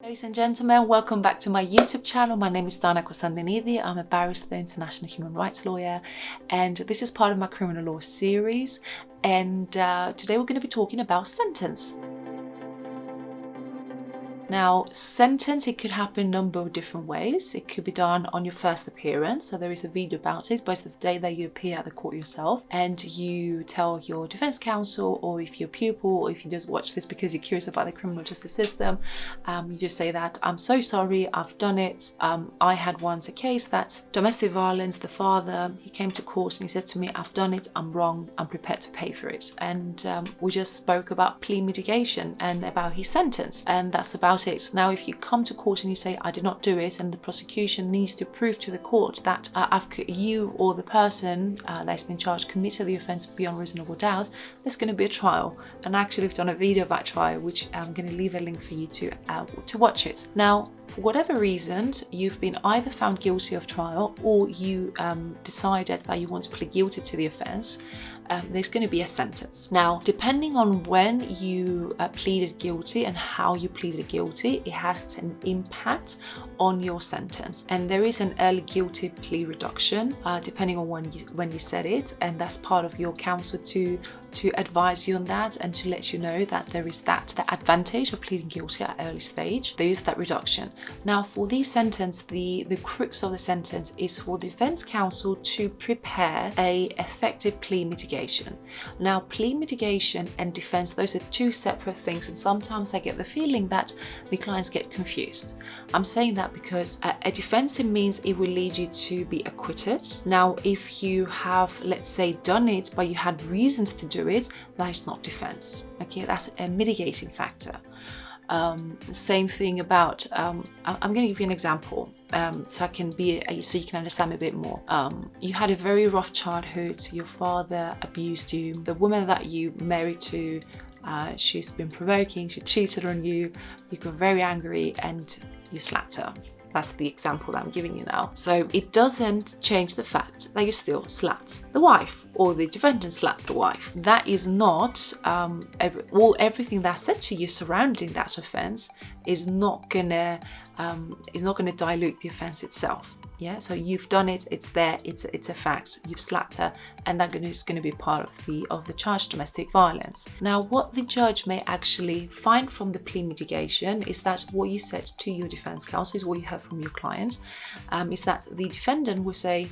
Ladies and gentlemen, welcome back to my YouTube channel. My name is Constantinide. I'm a barrister, international human rights lawyer, and this is part of my criminal law series. And today we're going to be talking about sentence. Now, sentence, it could happen a number of different ways. It could be done on your first appearance. So there is a video about it, but it's the day that you appear at the court yourself and you tell your defense counsel, or if you're a pupil, or if you just watch this because you're curious about the criminal justice system, you just say that, I'm so sorry, I've done it. I had once a case that domestic violence, the father, he came to court and he said to me, I've done it, I'm wrong, I'm prepared to pay for it. And we just spoke about plea mitigation and about his sentence, and that's about it. Now, if you come to court and you say, I did not do it, and the prosecution needs to prove to the court that you or the person that's been charged committed the offence beyond reasonable doubt, there's going to be a trial. And actually, we've done a video about trial, which I'm going to leave a link for you to watch it. Now, for whatever reason, you've been either found guilty of trial or you decided that you want to plead guilty to the offence, there's going to be a sentence. Now, depending on when you pleaded guilty and how you pleaded guilty, it has an impact on your sentence. And there is an early guilty plea reduction, depending on when you said it, and that's part of your counsel to advise you on that and to let you know that there is the advantage of pleading guilty at early stage. There is that reduction. Now, for this sentence, the crux of the sentence is for defense counsel to prepare a effective plea mitigation. Now, plea mitigation and defense, those are two separate things, and sometimes I get the feeling that the clients get confused. I'm saying that because a defense, it means it will lead you to be acquitted. Now, if you have, let's say, done it but you had reasons to do it, that is not defense. Okay, that's a mitigating factor. Same thing about I'm going to give you an example so you can understand me a bit more. You had a very rough childhood. Your father abused you. The woman that you married to, she's been provoking, she cheated on you, you got very angry and you slapped her. That's the example that I'm giving you now. So it doesn't change the fact that you still slapped the wife, or the defendant slapped the wife. That is not everything that's said to you surrounding that offence is not gonna dilute the offence itself. Yeah, so you've done it, it's there, it's a fact. You've slapped her, and that is going to be part of the charged domestic violence. Now, what the judge may actually find from the plea mitigation is that what you said to your defense counsel is what you heard from your client, is that the defendant will say,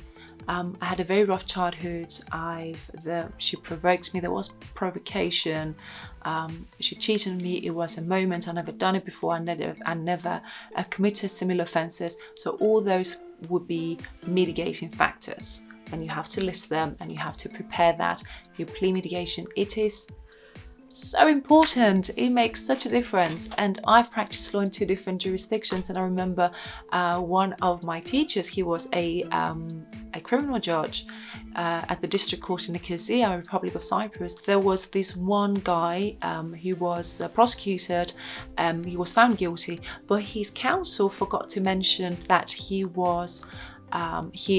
I had a very rough childhood. She provoked me. There was provocation. She cheated on me. It was a moment. I never done it before. I never committed similar offences. So all those would be mitigating factors, and you have to list them and you have to prepare that. Your plea mitigation, it is so important. It makes such a difference. And I've practiced law in 2 different jurisdictions, and I remember one of my teachers, he was a criminal judge at the district court in Nicosia, Republic of Cyprus. There was this one guy who was prosecuted, he was found guilty, but his counsel forgot to mention that he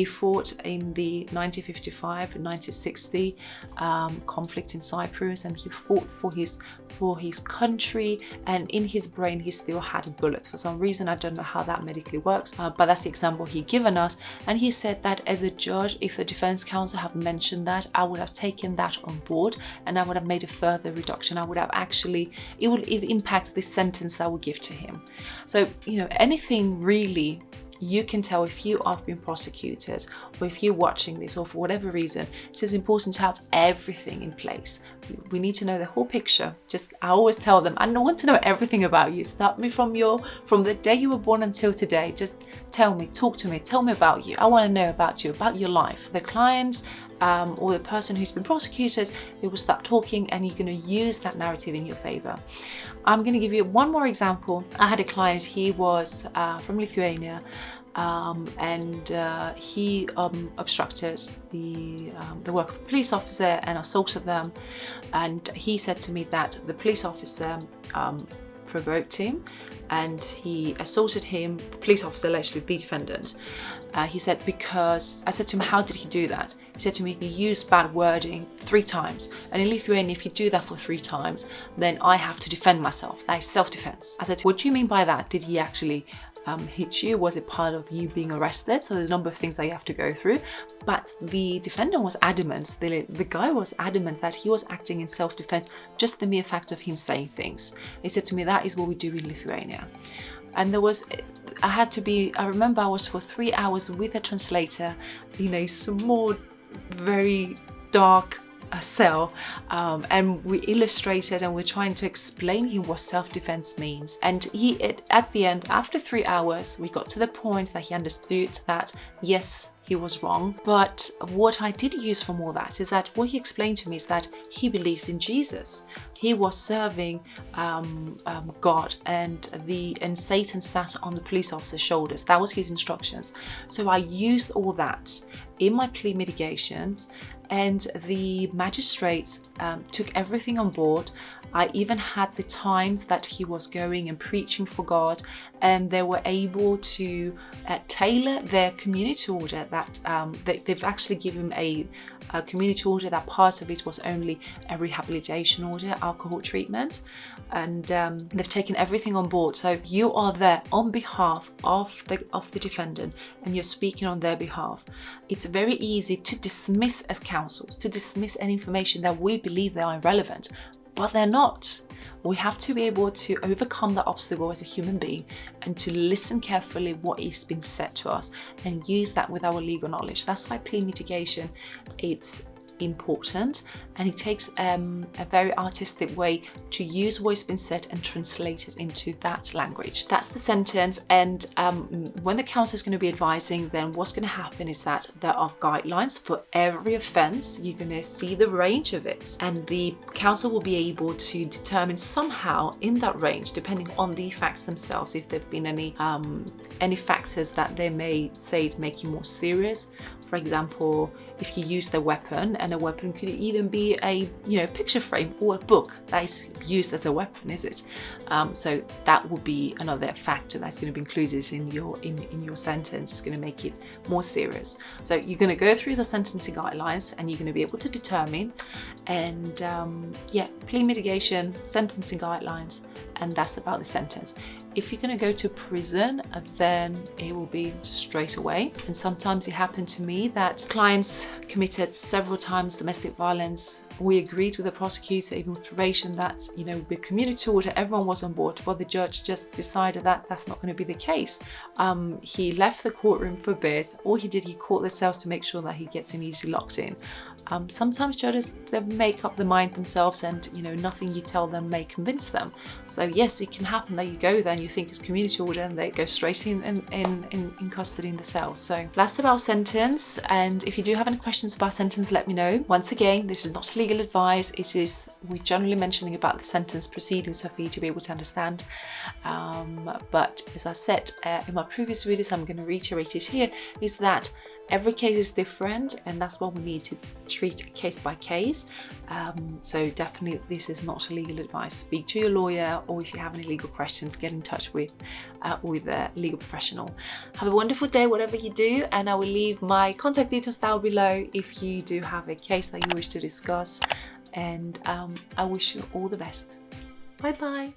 fought in the 1955-1960 conflict in Cyprus, and he fought for his country, and in his brain he still had a bullet. For some reason, I don't know how that medically works, but that's the example he given us. And he said that as a judge, if the defense counsel had mentioned that, I would have taken that on board and I would have made a further reduction. I would have it would impact the sentence that I would give to him. So, anything really, you can tell if you have been prosecuted, or if you're watching this, or for whatever reason, it is important to have everything in place. We need to know the whole picture. I always tell them, I want to know everything about you. Start me from the day you were born until today. Just tell me, talk to me, tell me about you. I want to know about you, about your life. The client or the person who's been prosecuted, they will start talking, and you're going to use that narrative in your favor. I'm going to give you one more example. I had a client, he was from Lithuania, and he obstructed the work of a police officer and assaulted them. And he said to me that the police officer provoked him, and he assaulted him, police officer, actually the defendant. He said, because I said to him, how did he do that? He said to me, he used bad wording 3 times. And in Lithuania, if you do that for 3 times, then I have to defend myself. That is self-defense. I said, what do you mean by that? Did he actually hit you? Was it part of you being arrested? So there's a number of things that you have to go through. But the defendant was adamant, the guy was adamant that he was acting in self-defense, just the mere fact of him saying things. He said to me, that is what we do in Lithuania. And I remember I was for 3 hours with a translator in a small, very dark cell, and we illustrated and we're trying to explain him what self-defense means. And at the end, after 3 hours, we got to the point that he understood that yes, he was wrong. But what I did use from all that is that what he explained to me is that he believed in Jesus. He was serving God, and Satan sat on the police officer's shoulders. That was his instructions. So I used all that in my plea mitigations, and the magistrates took everything on board. I even had the times that he was going and preaching for God, and they were able to tailor their community order. That they've actually given a community order that part of it was only a rehabilitation order, alcohol treatment, and they've taken everything on board. So you are there on behalf of the defendant, and you're speaking on their behalf. It's very easy to dismiss as counsels, to dismiss any information that we believe they are irrelevant, but they're not. We have to be able to overcome that obstacle as a human being and to listen carefully what is being said to us and use that with our legal knowledge. That's why plea mitigation, it's important, and it takes a very artistic way to use what's been said and translate it into that language. That's the sentence. And when the counsel is going to be advising, then what's going to happen is that there are guidelines for every offence. You're going to see the range of it, and the counsel will be able to determine somehow in that range, depending on the facts themselves, if there have been any factors that they may say to make you more serious. For example, if you use the weapon, and a weapon could even be a picture frame or a book that is used as a weapon, is it? So that will be another factor that's going to be included in your sentence. It's going to make it more serious. So you're going to go through the sentencing guidelines, and you're going to be able to determine, and plea mitigation, sentencing guidelines, and that's about the sentence. If you're going to go to prison, then it will be straight away. And sometimes it happened to me that clients committed several times domestic violence. We agreed with the prosecutor, even with probation, that with community order, everyone was on board, but the judge just decided that that's not going to be the case. He left the courtroom for a bit. All he did, he called the cells to make sure that he gets immediately locked in. Sometimes judges, they make up their mind themselves, and nothing you tell them may convince them. So yes, it can happen that you go there and you think it's community order, and they go straight in custody in the cell. So that's about sentence. And if you do have any questions about sentence, let me know. Once again, this is not legal advice. We're generally mentioning about the sentence proceedings, so for you to be able to understand. But as I said in my previous videos, I'm going to reiterate it here, is that every case is different, and that's why we need to treat case by case. So definitely this is not legal advice. Speak to your lawyer, or if you have any legal questions, get in touch with a legal professional. Have a wonderful day, whatever you do, and I will leave my contact details down below if you do have a case that you wish to discuss. And I wish you all the best. Bye bye.